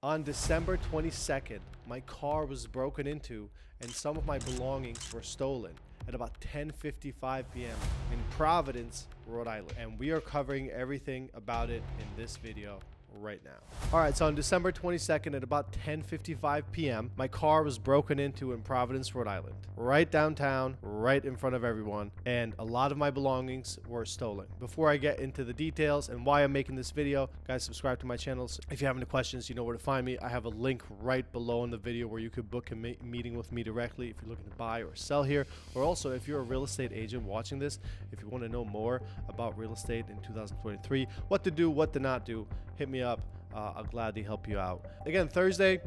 On December 22nd, my car was broken into and some of my belongings were stolen at about 10:55 p.m. in Providence, Rhode Island. And we are covering everything about it in this video right now. All right, so on December 22nd at about 10:55 p.m., my car was broken into in Providence, Rhode Island, right downtown, right in front of everyone, and a lot of my belongings were stolen. Before I get into the details and why I'm making this video, guys, subscribe to my channels. If you have any questions, you know where to find me. I have a link right below in the video where you could book a meeting with me directly if you're looking to buy or sell here, or also if you're a real estate agent watching this, if you want to know more about real estate in 2023, what to do, what to not do, hit me up. I'll gladly help you out. Again, Thursday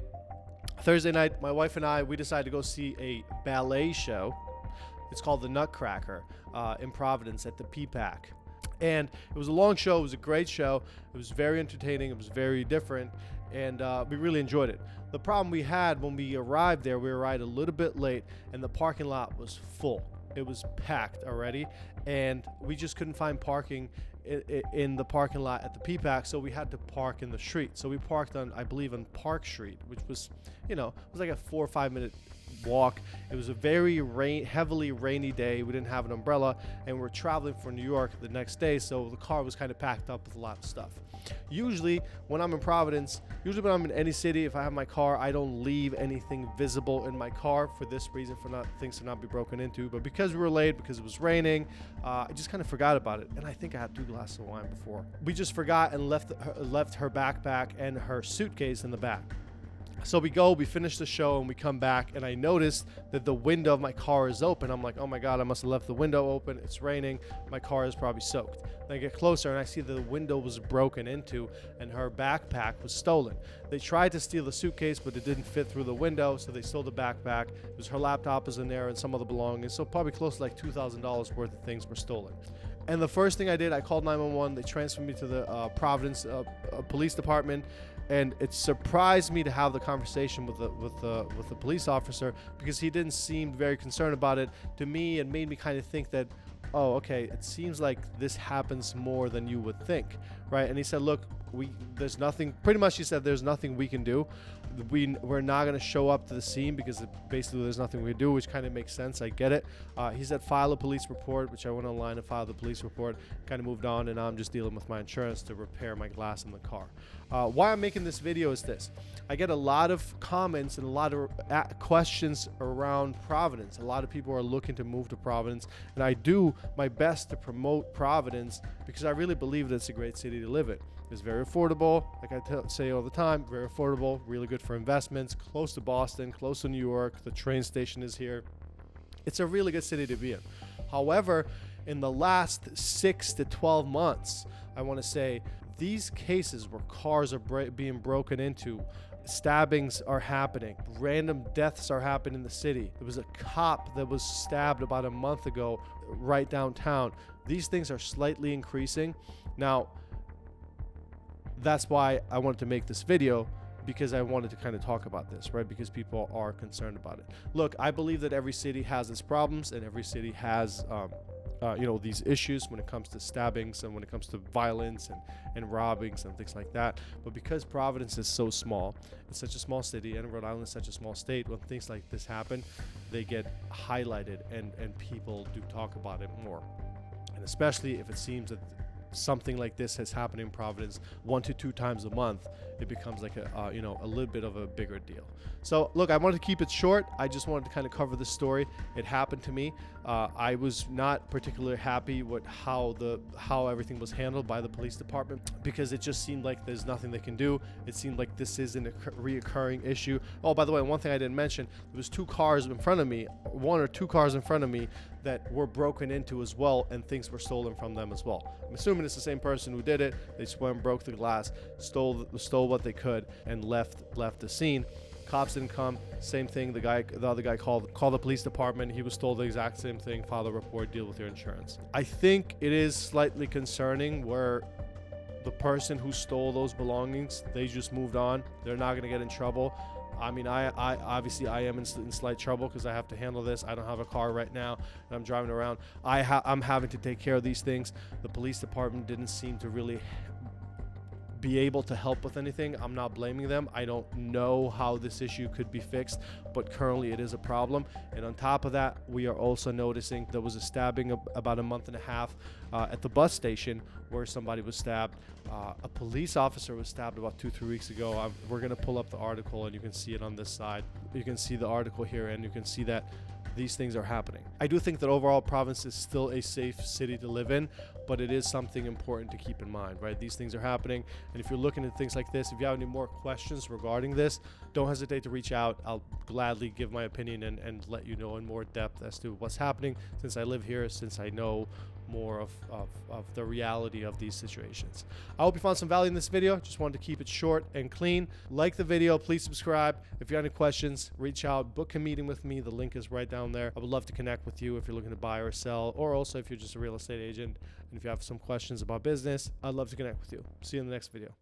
night, my wife and I, we decided to go see a ballet show. It's called the Nutcracker in Providence at the PPAC. And it was a long show. It was a great show. It was very entertaining. It was very different. And we really enjoyed it. The problem we had when we arrived there, we arrived a little bit late and the parking lot was full. It was packed already, and we just couldn't find parking in the parking lot at the PPAC, so we had to park in the street. So we parked on, I believe, on Park Street, which was, it was like a 4 or 5 minute walk. It was a very heavily rainy day. We didn't have an umbrella, and we're traveling for New York the next day, so the car was kind of packed up with a lot of stuff. Usually when I'm in Providence, usually when I'm in any city, if I have my car, I don't leave anything visible in my car for this reason, for things to not be broken into. But because we were late, because it was raining, I just kind of forgot about it, and I think I had 2 glasses of wine before. We just forgot and left her backpack and her suitcase in the back. So we finish the show, and we come back, and I noticed that the window of my car is open. I'm like, oh my God, I must have left the window open. It's raining. My car is probably soaked. Then I get closer, and I see that the window was broken into, and her backpack was stolen. They tried to steal the suitcase, but it didn't fit through the window, so they stole the backpack. It was her laptop was in there and some other belongings, so probably close to like $2,000 worth of things were stolen. And the first thing I did, I called 911. They transferred me to the Providence Police Department, and it surprised me to have the conversation with the police officer, because he didn't seem very concerned about it. To me, it made me kind of think that, oh, okay, it seems like this happens more than you would think, right? And he said, look, there's nothing, pretty much he said, there's nothing we can do. We're not going to show up to the scene because basically there's nothing we can do, which kind of makes sense. I get it. He said, file a police report, which I went online and filed the police report, kind of moved on, and now I'm just dealing with my insurance to repair my glass in the car. Why I'm making this video is this. I get a lot of comments and a lot of questions around Providence. A lot of people are looking to move to Providence, and I do my best to promote Providence because I really believe that it's a great city to live in. It's very affordable, like I say all the time, very affordable, really good for investments, close to Boston, close to New York, the train station is here. It's a really good city to be in. However, in the last 6 to 12 months, I want to say these cases where cars are being broken into, stabbings are happening, random deaths are happening in the city. There was a cop that was stabbed about a month ago right downtown. These things are slightly increasing. Now, that's why I wanted to make this video, because I wanted to kind of talk about this, right? Because people are concerned about it. Look, I believe that every city has its problems, and every city has these issues when it comes to stabbings and when it comes to violence and robbings and things like that. But because Providence is so small, it's such a small city, and Rhode Island is such a small state, when things like this happen, they get highlighted and people do talk about it more. And especially if it seems that something like this has happened in Providence 1 to 2 times a month, it becomes like a little bit of a bigger deal. So look, I wanted to keep it short. I just wanted to kind of cover this story. It happened to me. I was not particularly happy with how everything was handled by the police department, because it just seemed like there's nothing they can do. It seemed like this isn't a reoccurring issue. Oh, by the way, one thing I didn't mention, there was 2 cars in front of me, 1 or 2 cars in front of me that were broken into as well, and things were stolen from them as well. I'm assuming it's the same person who did it. They just went and broke the glass, stole what they could, and left the scene. Cops didn't come. Same thing. The other guy called the police department. He was told the exact same thing. File a report. Deal with your insurance. I think it is slightly concerning where the person who stole those belongings, they just moved on. They're not going to get in trouble. I mean, I obviously I am in slight trouble because I have to handle this. I don't have a car right now, and I'm driving around. I'm having to take care of these things. The police department didn't seem to really be able to help with anything. I'm not blaming them. I don't know how this issue could be fixed, but currently it is a problem. And on top of that, we are also noticing there was a stabbing about a month and a half at the bus station where somebody was stabbed. A police officer was stabbed about 2-3 weeks ago. We're going to pull up the article and you can see it on this side. You can see the article here and you can see that these things are happening. I do think that overall Providence is still a safe city to live in, but it is something important to keep in mind, right? These things are happening. And if you're looking at things like this, if you have any more questions regarding this, don't hesitate to reach out. I'll gladly give my opinion and let you know in more depth as to what's happening, since I live here, since I know more of the reality of these situations. I hope you found some value in this video. Just wanted to keep it short and clean. Like the video, please subscribe. If you have any questions, reach out, book a meeting with me. The link is right down there. I would love to connect with you if you're looking to buy or sell, or also if you're just a real estate agent and if you have some questions about business, I'd love to connect with you. See you in the next video.